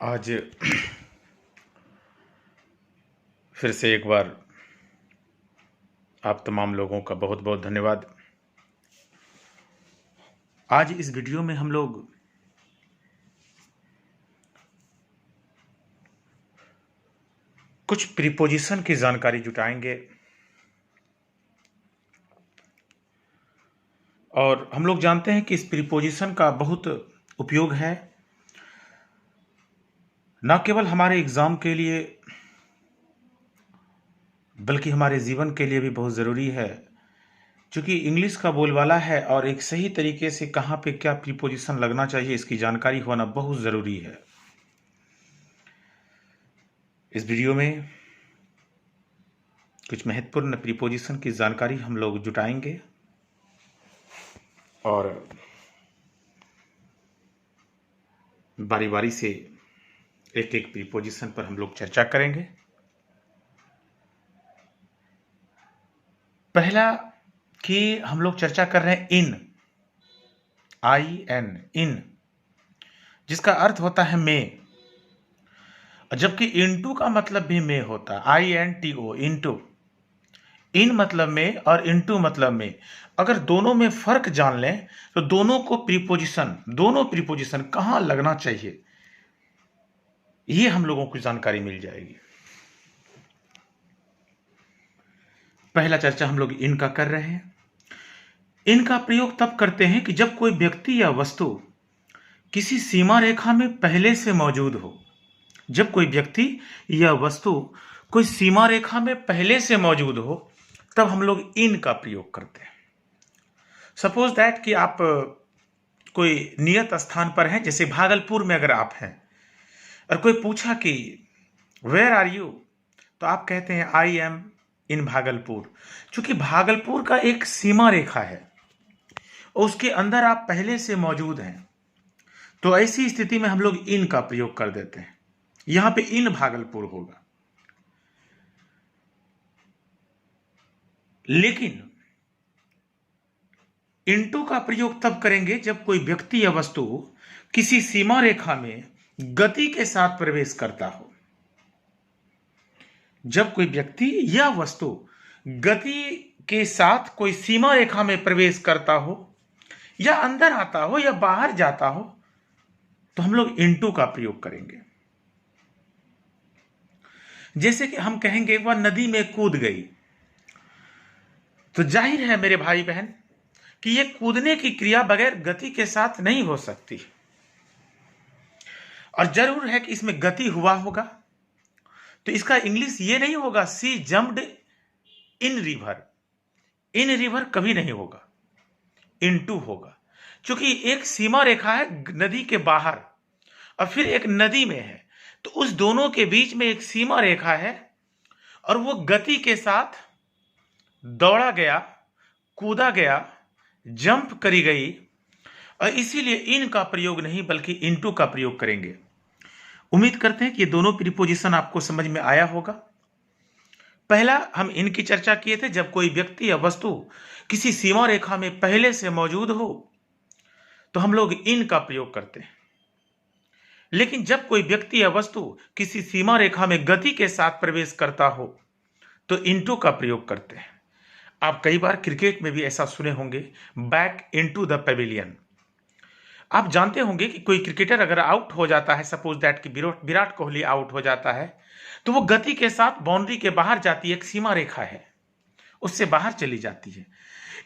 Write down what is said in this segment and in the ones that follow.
आज फिर से एक बार आप तमाम लोगों का बहुत बहुत धन्यवाद। आज इस वीडियो में हम लोग कुछ प्रीपोजिशन की जानकारी जुटाएंगे और हम लोग जानते हैं कि इस प्रीपोजिशन का बहुत उपयोग है, न केवल हमारे एग्ज़ाम के लिए बल्कि हमारे जीवन के लिए भी बहुत ज़रूरी है। क्योंकि इंग्लिश का बोलबाला है और एक सही तरीके से कहाँ पे क्या प्रीपोजिशन लगना चाहिए इसकी जानकारी होना बहुत ज़रूरी है। इस वीडियो में कुछ महत्वपूर्ण प्रीपोजिशन की जानकारी हम लोग जुटाएंगे और बारी बारी से एक एक प्रीपोजिशन पर हम लोग चर्चा करेंगे। पहला कि हम लोग चर्चा कर रहे हैं इन, जिसका अर्थ होता है में, जबकि इनटू का मतलब भी में होता है, INTO, इनटू। इन मतलब में और इनटू मतलब में। अगर दोनों में फर्क जान लें तो दोनों प्रीपोजिशन कहां लगना चाहिए ये हम लोगों को जानकारी मिल जाएगी। पहला चर्चा हम लोग इनका कर रहे हैं। इनका प्रयोग तब करते हैं कि जब कोई व्यक्ति या वस्तु किसी सीमा रेखा में पहले से मौजूद हो। जब कोई व्यक्ति या वस्तु कोई सीमा रेखा में पहले से मौजूद हो तब हम लोग इन का प्रयोग करते हैं। सपोज दैट कि आप कोई नियत स्थान पर हैं, जैसे भागलपुर में अगर आप हैं और कोई पूछा कि वेयर आर यू, तो आप कहते हैं आई एम इन भागलपुर। क्योंकि भागलपुर का एक सीमा रेखा है और उसके अंदर आप पहले से मौजूद हैं, तो ऐसी स्थिति में हम लोग इन का प्रयोग कर देते हैं। यहां पे इन भागलपुर होगा। लेकिन इनटू का प्रयोग तब करेंगे जब कोई व्यक्ति या वस्तु किसी सीमा रेखा में गति के साथ प्रवेश करता हो। जब कोई व्यक्ति या वस्तु गति के साथ कोई सीमा रेखा में प्रवेश करता हो या अंदर आता हो या बाहर जाता हो तो हम लोग इनटू का प्रयोग करेंगे। जैसे कि हम कहेंगे वह नदी में कूद गई, तो जाहिर है मेरे भाई बहन कि यह कूदने की क्रिया बगैर गति के साथ नहीं हो सकती और जरूर है कि इसमें गति हुआ होगा। तो इसका इंग्लिश ये नहीं होगा she jumped in river. In river कभी नहीं होगा, इनटू होगा। क्योंकि एक सीमा रेखा है नदी के बाहर और फिर एक नदी में है, तो उस दोनों के बीच में एक सीमा रेखा है और वो गति के साथ दौड़ा गया, कूदा गया, जंप करी गई, और इसीलिए इन का प्रयोग नहीं बल्कि इनटू का प्रयोग करेंगे। उम्मीद करते हैं कि ये दोनों प्रीपोजिशन आपको समझ में आया होगा। पहला हम इनकी चर्चा किए थे, जब कोई व्यक्ति या वस्तु किसी सीमा रेखा में पहले से मौजूद हो तो हम लोग इन का प्रयोग करते हैं। लेकिन जब कोई व्यक्ति या वस्तु किसी सीमा रेखा में गति के साथ प्रवेश करता हो तो इनटू का प्रयोग करते हैं। आप कई बार क्रिकेट में भी ऐसा सुने होंगे, बैक इनटू द पेविलियन। आप जानते होंगे कि कोई क्रिकेटर अगर आउट हो जाता है, सपोज दैट कि विराट कोहली आउट हो जाता है, तो वो गति के साथ बाउंड्री के बाहर जाती है, एक सीमा रेखा है उससे बाहर चली जाती है।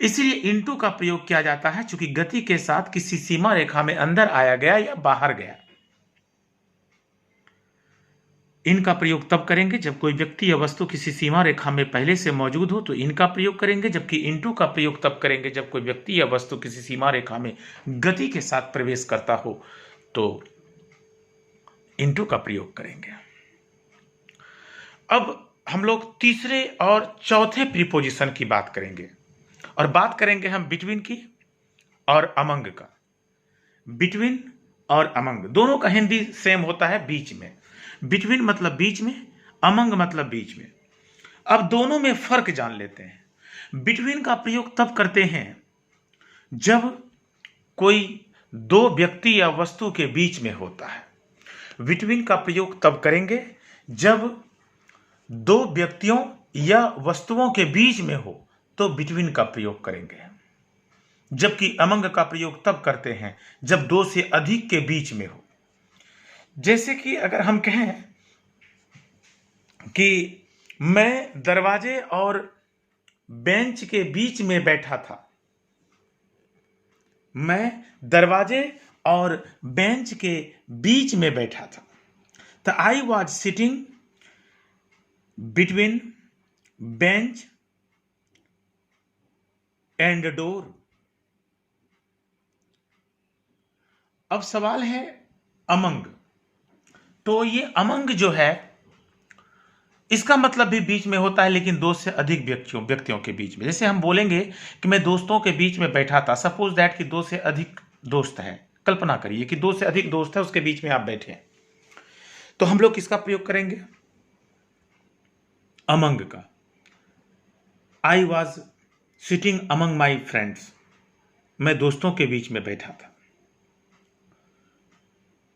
इसीलिए इनटू का प्रयोग किया जाता है, चूंकि गति के साथ किसी सीमा रेखा में अंदर आया गया या बाहर गया। इनका प्रयोग तब करेंगे जब कोई व्यक्ति या वस्तु किसी सीमा रेखा में पहले से मौजूद हो तो इनका प्रयोग करेंगे, जबकि इनटू का प्रयोग तब करेंगे जब कोई व्यक्ति या वस्तु किसी सीमा रेखा में गति के साथ प्रवेश करता हो तो इनटू का प्रयोग करेंगे। अब हम लोग तीसरे और चौथे प्रीपोजिशन की बात करेंगे और बात करेंगे हम बिटवीन की और अमंग का। बिटवीन और अमंग दोनों का हिंदी सेम होता है, बीच में। बिटवीन मतलब बीच में, अमंग मतलब बीच में। अब दोनों में फर्क जान लेते हैं। बिटवीन का प्रयोग तब करते हैं जब कोई दो व्यक्ति या वस्तु के बीच में होता है। बिटवीन का प्रयोग तब करेंगे जब दो व्यक्तियों या वस्तुओं के बीच में हो तो बिटवीन का प्रयोग करेंगे, जबकि अमंग का प्रयोग तब करते हैं जब दो से अधिक के बीच में हो। जैसे कि अगर हम कहें कि मैं दरवाजे और बेंच के बीच में बैठा था, मैं दरवाजे और बेंच के बीच में बैठा था, तो I was sitting between bench and door. अब सवाल है अमंग, तो ये अमंग जो है इसका मतलब भी बीच में होता है, लेकिन दो से अधिक व्यक्तियों के बीच में। जैसे हम बोलेंगे कि मैं दोस्तों के बीच में बैठा था, सपोज दैट कि दो से अधिक दोस्त हैं, कल्पना करिए कि दो से अधिक दोस्त है, उसके बीच में आप बैठे हैं, तो हम लोग किसका प्रयोग करेंगे? अमंग का। I was sitting among my friends, मैं दोस्तों के बीच में बैठा था।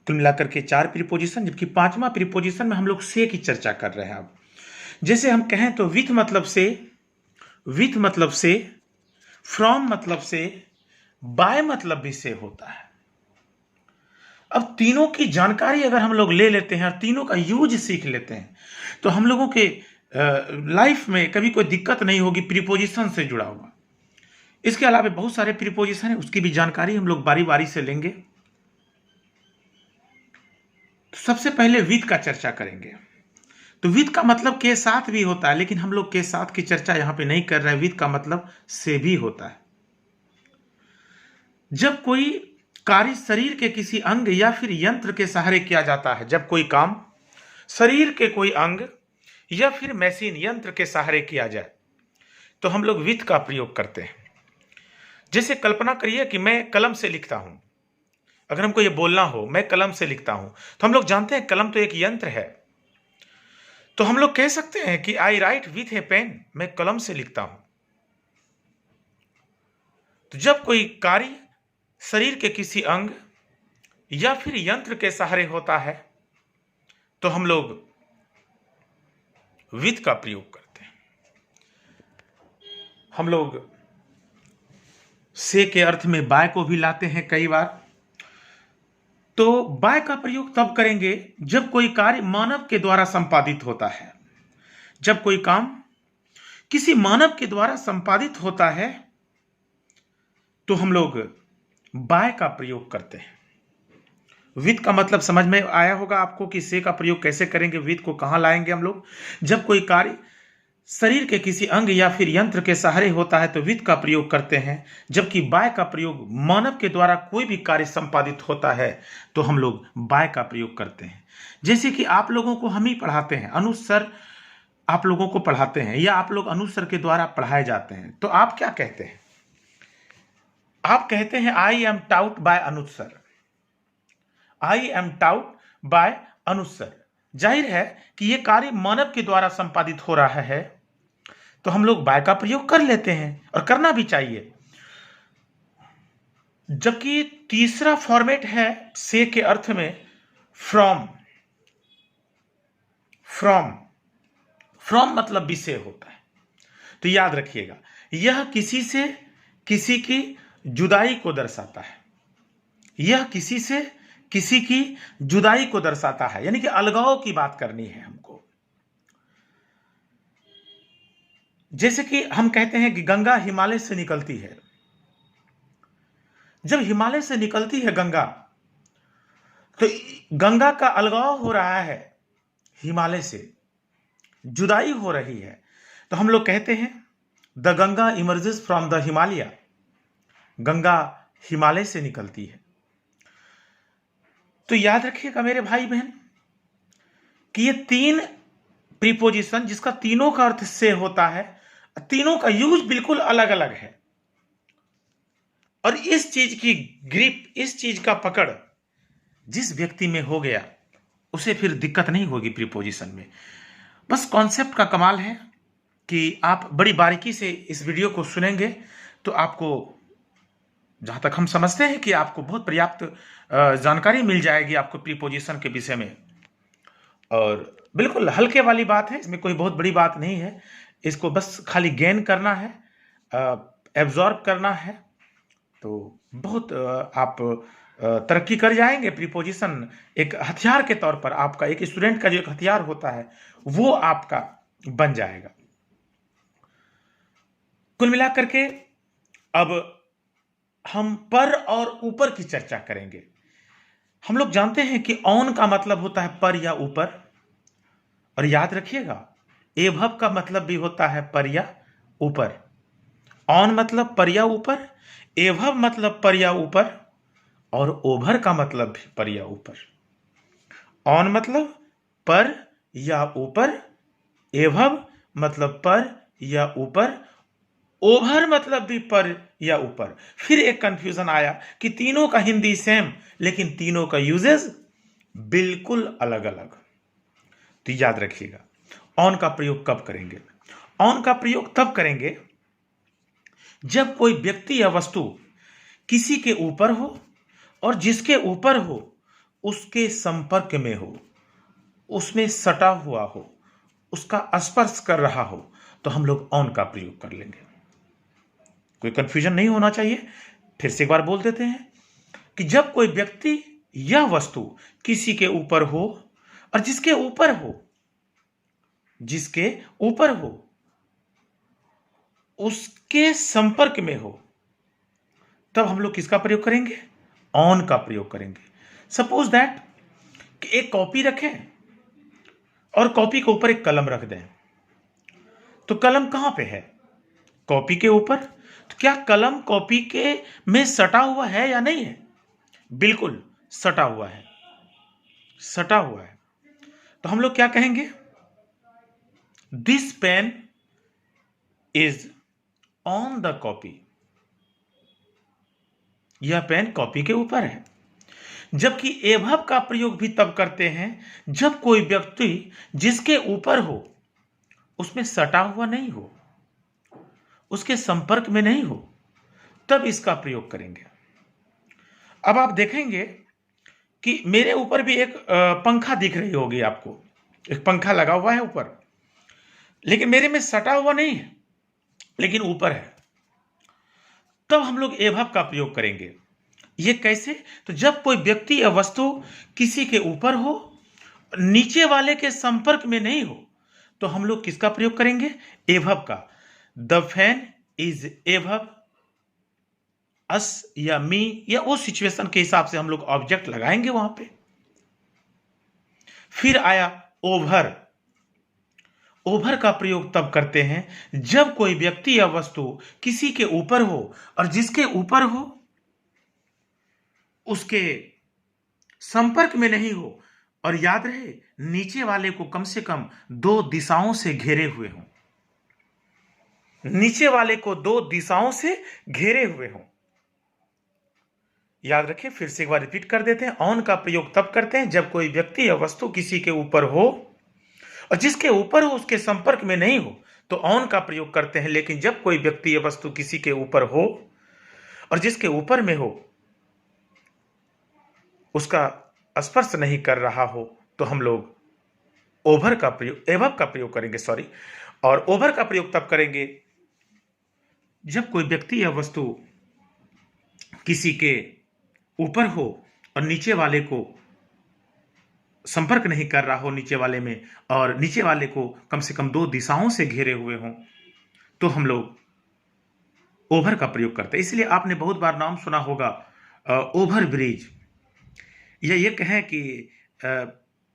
कुल मिलाकर के 4 प्रीपोजिशन, जबकि 5वां प्रीपोजिशन में हम लोग से की चर्चा कर रहे हैं। अब जैसे हम कहें तो विथ मतलब से, विथ मतलब से, फ्रॉम मतलब से, बाय मतलब भी से होता है। अब तीनों की जानकारी अगर हम लोग ले लेते हैं और तीनों का यूज सीख लेते हैं तो हम लोगों के लाइफ में कभी कोई दिक्कत नहीं होगी प्रीपोजिशन से जुड़ा हुआ। इसके अलावा बहुत सारे प्रीपोजिशन है, उसकी भी जानकारी हम लोग बारी बारी से लेंगे। तो सबसे पहले विथ का चर्चा करेंगे। तो विथ का मतलब के साथ भी होता है, लेकिन हम लोग के साथ की चर्चा यहां पे नहीं कर रहे हैं। विथ का मतलब से भी होता है। जब कोई कार्य शरीर के किसी अंग या फिर यंत्र के सहारे किया जाता है, जब कोई काम शरीर के कोई अंग या फिर मशीन यंत्र के सहारे किया जाए तो हम लोग विथ का प्रयोग करते हैं। जैसे कल्पना करिए कि मैं कलम से लिखता हूं, अगर हमको ये बोलना हो मैं कलम से लिखता हूं, तो हम लोग जानते हैं कलम तो एक यंत्र है, तो हम लोग कह सकते हैं कि आई राइट विथ ए पेन, मैं कलम से लिखता हूं। तो जब कोई कार्य शरीर के किसी अंग या फिर यंत्र के सहारे होता है तो हम लोग विथ का प्रयोग करते हैं। हम लोग से के अर्थ में बाय को भी लाते हैं कई बार। तो बाय का प्रयोग तब करेंगे जब कोई कार्य मानव के द्वारा संपादित होता है। जब कोई काम किसी मानव के द्वारा संपादित होता है तो हम लोग बाय का प्रयोग करते हैं। विथ का मतलब समझ में आया होगा आपको कि से का प्रयोग कैसे करेंगे, विथ को कहां लाएंगे हम लोग। जब कोई कार्य शरीर के किसी अंग या फिर यंत्र के सहारे होता है तो विथ का प्रयोग करते हैं, जबकि बाय का प्रयोग मानव के द्वारा कोई भी कार्य संपादित होता है तो हम लोग बाय का प्रयोग करते हैं। जैसे कि आप लोगों को हम ही पढ़ाते हैं, अनुज सर आप लोगों को पढ़ाते हैं या आप लोग अनुज सर के द्वारा पढ़ाए जाते हैं, तो आप क्या कहते हैं? आप कहते हैं I am taught by Anuj sir, I am taught by Anuj sir. जाहिर है कि यह कार्य मानव के द्वारा संपादित हो रहा है तो हम लोग बाय का प्रयोग कर लेते हैं और करना भी चाहिए। जबकि तीसरा फॉर्मेट है से के अर्थ में फ्रॉम। फ्रॉम, फ्रॉम मतलब भी से होता है। तो याद रखिएगा, यह किसी से किसी की जुदाई को दर्शाता है। यह किसी से किसी की जुदाई को दर्शाता है, यानी कि अलगाव की बात करनी है हमको। जैसे कि हम कहते हैं कि गंगा हिमालय से निकलती है। जब हिमालय से निकलती है गंगा तो गंगा का अलगाव हो रहा है, हिमालय से जुदाई हो रही है, तो हम लोग कहते हैं the Ganga emerges from the Himalaya, Ganga Himalaya से निकलती है। तो याद रखिएगा मेरे भाई बहन कि ये 3 प्रीपोजिशन जिसका तीनों का अर्थ से होता है, तीनों का यूज बिल्कुल अलग अलग है। और इस चीज की ग्रिप, इस चीज का पकड़ जिस व्यक्ति में हो गया उसे फिर दिक्कत नहीं होगी प्रीपोजिशन में। बस कॉन्सेप्ट का कमाल है कि आप बड़ी बारीकी से इस वीडियो को सुनेंगे तो आपको जहां तक हम समझते हैं कि आपको बहुत पर्याप्त जानकारी मिल जाएगी आपको प्रीपोजिशन के विषय में। और बिल्कुल हल्के वाली बात है, इसमें कोई बहुत बड़ी बात नहीं है। इसको बस खाली गेन करना है, एब्जॉर्ब करना है, तो बहुत आप तरक्की कर जाएंगे। प्रीपोजिशन एक हथियार के तौर पर आपका, एक स्टूडेंट का जो एक हथियार होता है वो आपका बन जाएगा। कुल मिलाकर के अब हम पर और ऊपर की चर्चा करेंगे। हम लोग जानते हैं कि ऑन का मतलब होता है पर या ऊपर, और याद रखिएगा एभव का मतलब भी होता है पर या ऊपर। ऑन मतलब पर या ऊपर, एभव मतलब पर या ऊपर, और ओभर का मतलब भी पर या ऊपर। ऑन मतलब पर या ऊपर, एभव मतलब पर या ऊपर, ओभर मतलब भी पर या ऊपर। फिर एक कंफ्यूजन आया कि तीनों का हिंदी सेम लेकिन तीनों का यूजेस बिल्कुल अलग अलग। तो याद रखिएगा ऑन का प्रयोग कब करेंगे। ऑन का प्रयोग तब करेंगे जब कोई व्यक्ति या वस्तु किसी के ऊपर हो और जिसके ऊपर हो उसके संपर्क में हो, उसमें सटा हुआ हो, उसका स्पर्श कर रहा हो, तो हम लोग ऑन का प्रयोग कर लेंगे। कोई कंफ्यूजन नहीं होना चाहिए। फिर से एक बार बोल देते हैं कि जब कोई व्यक्ति या वस्तु किसी के ऊपर हो और जिसके ऊपर हो उसके संपर्क में हो, तब हम लोग किसका प्रयोग करेंगे? ऑन का प्रयोग करेंगे। सपोज दैट कि एक कॉपी रखें और कॉपी के ऊपर एक कलम रख दें, तो कलम कहां पे है? कॉपी के ऊपर। तो क्या कलम कॉपी के में सटा हुआ है या नहीं है? बिल्कुल सटा हुआ है, सटा हुआ है। तो हम लोग क्या कहेंगे? This pen is on the copy. यह पेन कॉपी के ऊपर है। जबकि एभव का प्रयोग भी तब करते हैं जब कोई व्यक्ति जिसके ऊपर हो उसमें सटा हुआ नहीं हो, उसके संपर्क में नहीं हो, तब इसका प्रयोग करेंगे। अब आप देखेंगे कि मेरे ऊपर भी एक पंखा दिख रही होगी आपको। एक पंखा लगा हुआ है ऊपर, लेकिन मेरे में सटा हुआ नहीं है, लेकिन ऊपर है। तब हम लोग एभव का प्रयोग करेंगे। ये कैसे? तो जब कोई व्यक्ति या वस्तु किसी के ऊपर हो, नीचे वाले के संपर्क में नहीं हो, तो हम लोग किसका प्रयोग करेंगे? एभव का। द फैन इज एभव अस या मी, या उस सिचुएशन के हिसाब से हम लोग ऑब्जेक्ट लगाएंगे वहां पे। फिर आया ओभर। ओभर का प्रयोग तब करते हैं जब कोई व्यक्ति या वस्तु किसी के ऊपर हो और जिसके ऊपर हो उसके संपर्क में नहीं हो, और याद रहे नीचे वाले को कम से कम 2 दिशाओं से घेरे हुए हो। नीचे वाले को 2 दिशाओं से घेरे हुए हो। याद रखिए, फिर से एक बार रिपीट कर देते हैं। ऑन का प्रयोग तब करते हैं जब कोई व्यक्ति या वस्तु किसी के ऊपर हो और जिसके ऊपर हो उसके संपर्क में नहीं हो, तो ऑन का प्रयोग करते हैं। लेकिन जब कोई व्यक्ति या वस्तु किसी के ऊपर हो और जिसके ऊपर में हो उसका स्पर्श नहीं कर रहा हो, तो हम लोग ओभर का प्रयोग, एभव का प्रयोग करेंगे, सॉरी। और ओभर का प्रयोग तब करेंगे जब कोई व्यक्ति या वस्तु किसी के ऊपर हो और नीचे वाले को संपर्क नहीं कर रहा हो नीचे वाले में, और नीचे वाले को कम से कम 2 दिशाओं से घेरे हुए हों, तो हम लोग ओभर का प्रयोग करते हैं। इसलिए आपने बहुत बार नाम सुना होगा ओभर ब्रिज, या ये कहें कि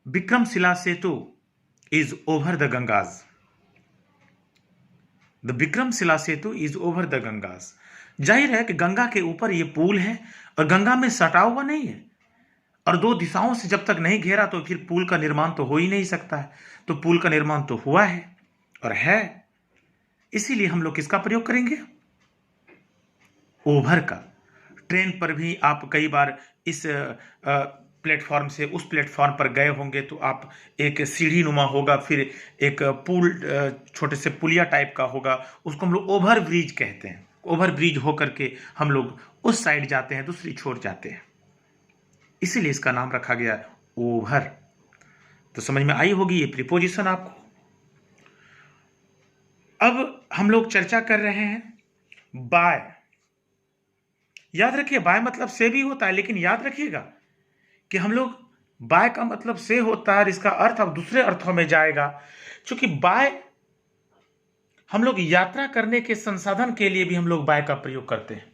Vikramshila Setu is over the Gangas. The Vikramshila Setu is over the Gangas. जाहिर है कि गंगा के ऊपर ये पुल है और गंगा में सटा हुआ नहीं है, और 2 दिशाओं से जब तक नहीं घेरा तो फिर पुल का निर्माण तो हो ही नहीं सकता है। तो पुल का निर्माण तो हुआ है और है, इसीलिए हम लोग किसका प्रयोग करेंगे? ओभर का। ट्रेन पर भी आप कई बार इस प्लेटफॉर्म से उस प्लेटफॉर्म पर गए होंगे, तो आप एक सीढ़ी नुमा होगा, फिर एक पुल, छोटे से पुलिया टाइप का होगा, उसको हम लोग ओभर ब्रिज कहते हैं। ओवर ब्रिज होकर के हम लोग उस साइड जाते हैं, दूसरी छोर जाते हैं, इसीलिए इसका नाम रखा गया ओवर। तो समझ में आई होगी ये प्रीपोजिशन आपको। अब हम लोग चर्चा कर रहे हैं बाय। याद रखिए बाय मतलब से भी होता है, लेकिन याद रखिएगा कि हम लोग बाय का मतलब से होता है और इसका अर्थ अब दूसरे अर्थों में जाएगा, क्योंकि बाय हम लोग यात्रा करने के संसाधन के लिए भी हम लोग बाय का प्रयोग करते हैं।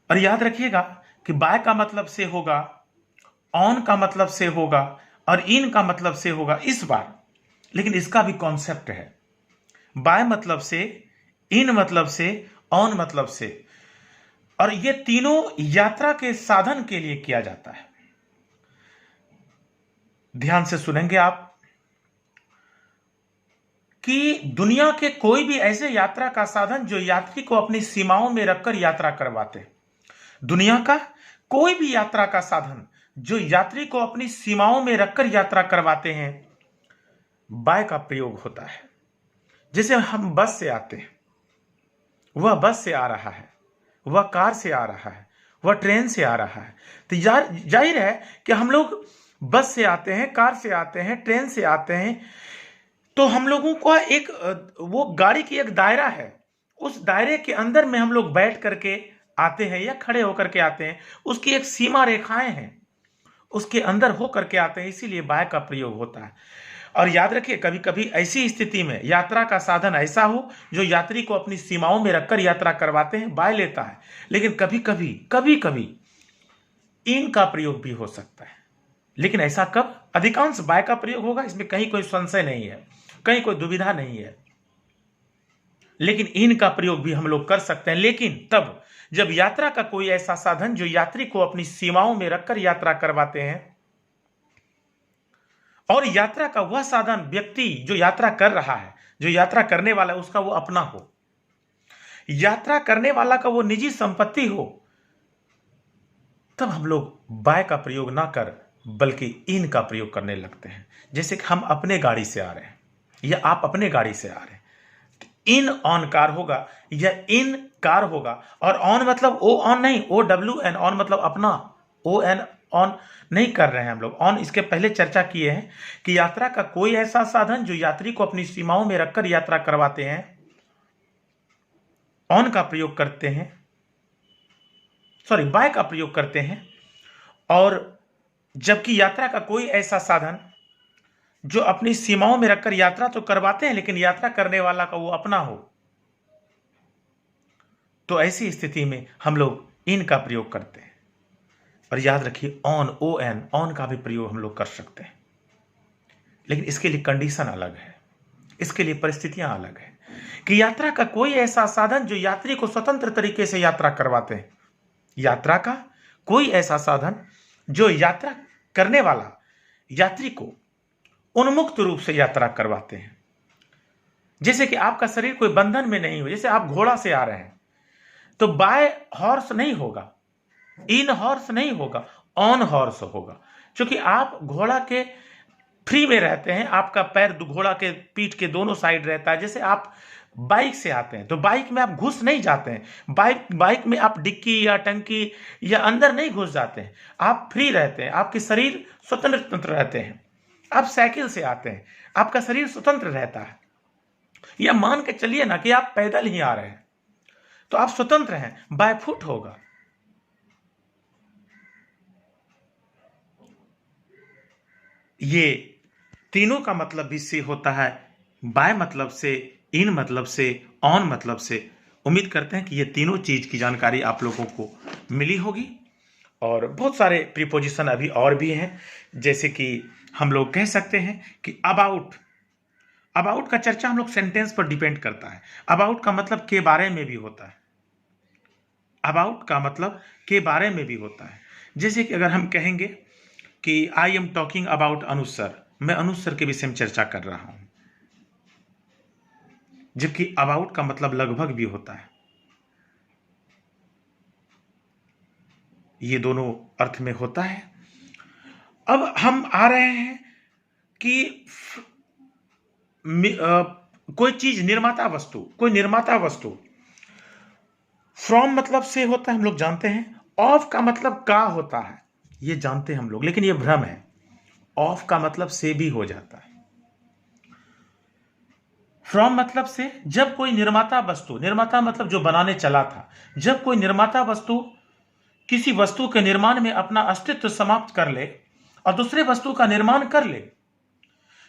और याद रखिएगा कि बाय का मतलब से होगा, ऑन का मतलब से होगा और इन का मतलब से होगा इस बार, लेकिन इसका भी कॉन्सेप्ट है। बाय मतलब से, इन मतलब से, ऑन मतलब से, और ये तीनों यात्रा के साधन के लिए किया जाता है। ध्यान से सुनेंगे आप कि दुनिया के कोई भी ऐसे यात्रा का साधन जो यात्री को अपनी सीमाओं में रखकर यात्रा करवाते हैं, दुनिया का कोई भी यात्रा का साधन जो यात्री को अपनी सीमाओं में रखकर यात्रा करवाते हैं, बाय का प्रयोग होता है। जैसे हम बस से आते हैं, वह बस से आ रहा है, वह कार से आ रहा है, वह ट्रेन से आ रहा है। तो जाहिर है कि हम लोग बस से आते हैं, कार से आते हैं, ट्रेन से आते हैं, तो हम लोगों का एक वो गाड़ी की एक दायरा है, उस दायरे के अंदर में हम लोग बैठ करके आते हैं या खड़े होकर के आते हैं, उसकी एक सीमा रेखाएं हैं, उसके अंदर होकर के आते हैं, इसीलिए बाय का प्रयोग होता है। और याद रखिए कभी कभी ऐसी स्थिति में यात्रा का साधन ऐसा हो जो यात्री को अपनी सीमाओं में रखकर यात्रा करवाते हैं, बाय लेता है। लेकिन कभी कभी इन का प्रयोग भी हो सकता है, लेकिन ऐसा कब? अधिकांश बाय का प्रयोग होगा, इसमें कहीं कोई संशय नहीं है, कहीं कोई दुविधा नहीं है। लेकिन इन का प्रयोग भी हम लोग कर सकते हैं, लेकिन तब जब यात्रा का कोई ऐसा साधन जो यात्री को अपनी सीमाओं में रखकर यात्रा करवाते हैं, और यात्रा का वह साधन व्यक्ति जो यात्रा कर रहा है, जो यात्रा करने वाला है, उसका वो अपना हो, यात्रा करने वाला का वो निजी संपत्ति हो, तब हम लोग बाय का प्रयोग ना कर बल्कि इन का प्रयोग करने लगते हैं। जैसे कि हम अपने गाड़ी से आ रहे हैं या आप अपने गाड़ी से आ रहे हैं, इन ऑन कार होगा या इन कार होगा। और ऑन मतलब ओ ऑन नहीं, ओ डब्ल्यू एन, ऑन मतलब अपना, ओ एन ऑन नहीं कर रहे हैं हम लोग। ऑन इसके पहले चर्चा किए हैं कि यात्रा का कोई ऐसा साधन जो यात्री को अपनी सीमाओं में रखकर यात्रा करवाते हैं, ऑन का प्रयोग करते हैं, बाय का प्रयोग करते हैं। और जबकि यात्रा का कोई ऐसा साधन जो अपनी सीमाओं में रखकर यात्रा तो करवाते हैं, लेकिन यात्रा करने वाला का वो अपना हो, तो ऐसी स्थिति में हम लोग इन का प्रयोग करते हैं। और याद रखिए ऑन, ओ एन, ऑन का भी प्रयोग हम लोग कर सकते हैं, लेकिन इसके लिए कंडीशन अलग है, इसके लिए परिस्थितियां अलग है कि यात्रा का कोई ऐसा साधन जो यात्री को स्वतंत्र तरीके से यात्रा करवाते हैं, यात्रा का कोई ऐसा साधन जो यात्रा करने वाला यात्री को उन्मुक्त रूप से यात्रा करवाते हैं। जैसे कि आपका शरीर कोई बंधन में नहीं हो, जैसे आप घोड़ा से आ रहे हैं तो बाय हॉर्स नहीं होगा, इन हॉर्स नहीं होगा, ऑन हॉर्स होगा, क्योंकि आप घोड़ा के फ्री में रहते हैं, आपका पैर घोड़ा के पीठ के दोनों साइड रहता है। जैसे आप बाइक से आते हैं तो बाइक में आप घुस नहीं जाते हैं, बाइक में आप डिक्की या टंकी या अंदर नहीं घुस जाते हैं, आप फ्री रहते हैं, आपके शरीर स्वतंत्र रहते हैं। आप साइकिल से आते हैं, आपका शरीर स्वतंत्र रहता है, या मान के चलिए ना कि आप पैदल ही आ रहे हैं तो आप स्वतंत्र हैं, बाय फुट होगा। ये तीनों का मतलब भी से होता है, बाय मतलब से, इन मतलब से, ऑन मतलब से। उम्मीद करते हैं कि ये तीनों चीज की जानकारी आप लोगों को मिली होगी। और बहुत सारे प्रीपोजिशन अभी और भी हैं, जैसे कि हम लोग कह सकते हैं कि अबाउट। अबाउट का चर्चा हम लोग सेंटेंस पर डिपेंड करता है। अबाउट का मतलब के बारे में भी होता है, अबाउट का मतलब के बारे में भी होता है। जैसे कि अगर हम कहेंगे कि I am talking about Anuj sir, मैं अनुज सर के विषय में चर्चा कर रहा हूं, जबकि अबाउट का मतलब लगभग भी होता है। ये दोनों अर्थ में होता है। अब हम आ रहे हैं कि कोई चीज निर्माता वस्तु, कोई निर्माता वस्तु फ्रॉम मतलब से होता है, हम लोग जानते हैं। ऑफ का मतलब का होता है, ये जानते हैं हम लोग, लेकिन ये भ्रम है। ऑफ का मतलब से भी हो जाता है। फ्रॉम मतलब से, जब कोई निर्माता वस्तु, निर्माता मतलब जो बनाने चला था, जब कोई निर्माता वस्तु किसी वस्तु के निर्माण में अपना अस्तित्व समाप्त कर ले और दूसरे वस्तु का निर्माण कर ले,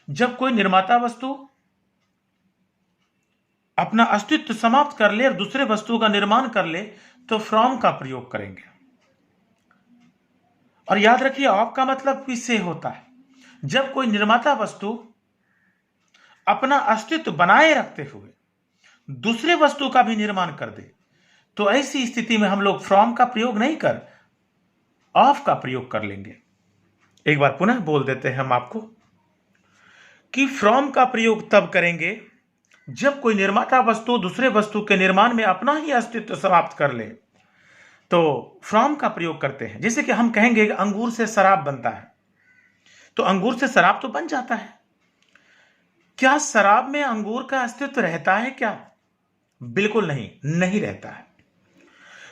जब कोई निर्माता वस्तु अपना अस्तित्व समाप्त कर ले और दूसरे वस्तु का निर्माण कर ले, तो फ्रॉम का प्रयोग करेंगे। और याद रखिए, ऑफ का मतलब भी से होता है। जब कोई निर्माता वस्तु अपना अस्तित्व बनाए रखते हुए दूसरे वस्तु का भी निर्माण कर दे, तो ऐसी स्थिति में हम लोग फ्रॉम का प्रयोग नहीं कर ऑफ का प्रयोग कर लेंगे। एक बार पुनः बोल देते हैं हम आपको कि फ्रॉम का प्रयोग तब करेंगे जब कोई निर्माता वस्तु दूसरे वस्तु के निर्माण में अपना ही अस्तित्व समाप्त कर ले, तो फ्रॉम का प्रयोग करते हैं। जैसे कि हम कहेंगे कि अंगूर से शराब बनता है, तो अंगूर से शराब तो बन जाता है। क्या शराब में अंगूर का अस्तित्व रहता है क्या? बिल्कुल नहीं, नहीं रहता है।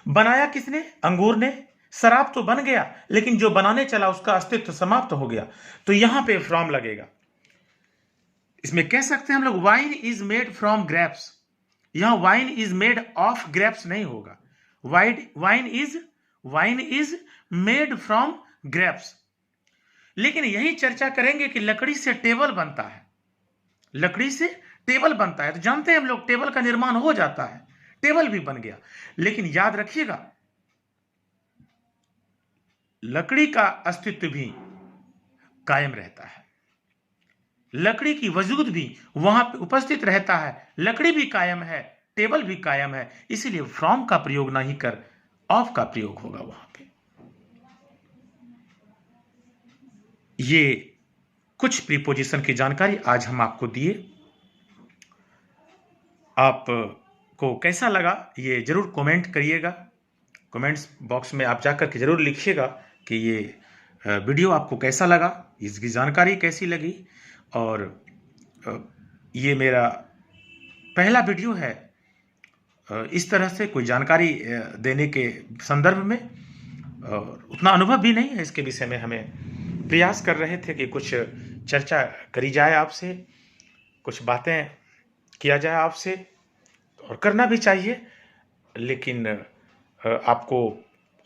बनाया किसने? अंगूर ने। शराब तो बन गया, लेकिन जो बनाने चला उसका अस्तित्व समाप्त हो गया, तो यहां पे फ्रॉम लगेगा। इसमें कह सकते हैं हम लोग wine is made from grapes. यहां wine is made of grapes नहीं होगा। Wine is made from grapes. लेकिन यही चर्चा करेंगे कि लकड़ी से टेबल बनता है, लकड़ी से टेबल बनता है, तो जानते हैं हम लोग टेबल का निर्माण हो जाता है, टेबल भी बन गया। लेकिन याद रखिएगा, लकड़ी का अस्तित्व भी कायम रहता है, लकड़ी की वजूद भी वहां पे उपस्थित रहता है, लकड़ी भी कायम है, टेबल भी कायम है। इसीलिए फ्रॉम का प्रयोग नहीं कर ऑफ का प्रयोग होगा वहां पे। ये कुछ प्रीपोजिशन की जानकारी आज हम आपको दिए। आपको कैसा लगा ये जरूर कमेंट करिएगा। कमेंट्स बॉक्स में आप जाकर के जरूर लिखिएगा कि ये वीडियो आपको कैसा लगा, इसकी जानकारी कैसी लगी। और ये मेरा पहला वीडियो है इस तरह से कोई जानकारी देने के संदर्भ में, और उतना अनुभव भी नहीं है इसके विषय में। हमें प्रयास कर रहे थे कि कुछ चर्चा करी जाए आपसे, कुछ बातें किया जाए आपसे, और करना भी चाहिए। लेकिन आपको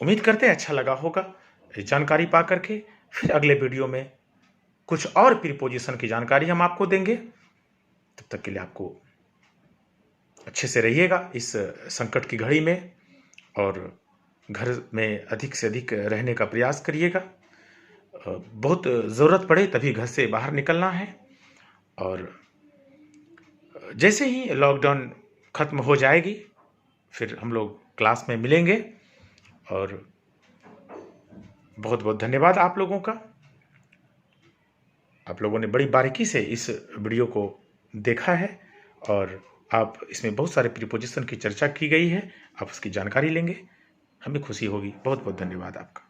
उम्मीद करते हैं अच्छा लगा होगा जानकारी पा करके। फिर अगले वीडियो में कुछ और प्रीपोजिशन की जानकारी हम आपको देंगे। तब तक के लिए आपको अच्छे से रहिएगा इस संकट की घड़ी में, और घर में अधिक से अधिक रहने का प्रयास करिएगा। बहुत ज़रूरत पड़े तभी घर से बाहर निकलना है। और जैसे ही लॉकडाउन ख़त्म हो जाएगी, फिर हम लोग क्लास में मिलेंगे। और बहुत बहुत धन्यवाद आप लोगों का। आप लोगों ने बड़ी बारीकी से इस वीडियो को देखा है, और आप इसमें बहुत सारे प्रीपोजिशन की चर्चा की गई है, आप उसकी जानकारी लेंगे, हमें खुशी होगी। बहुत बहुत धन्यवाद आपका।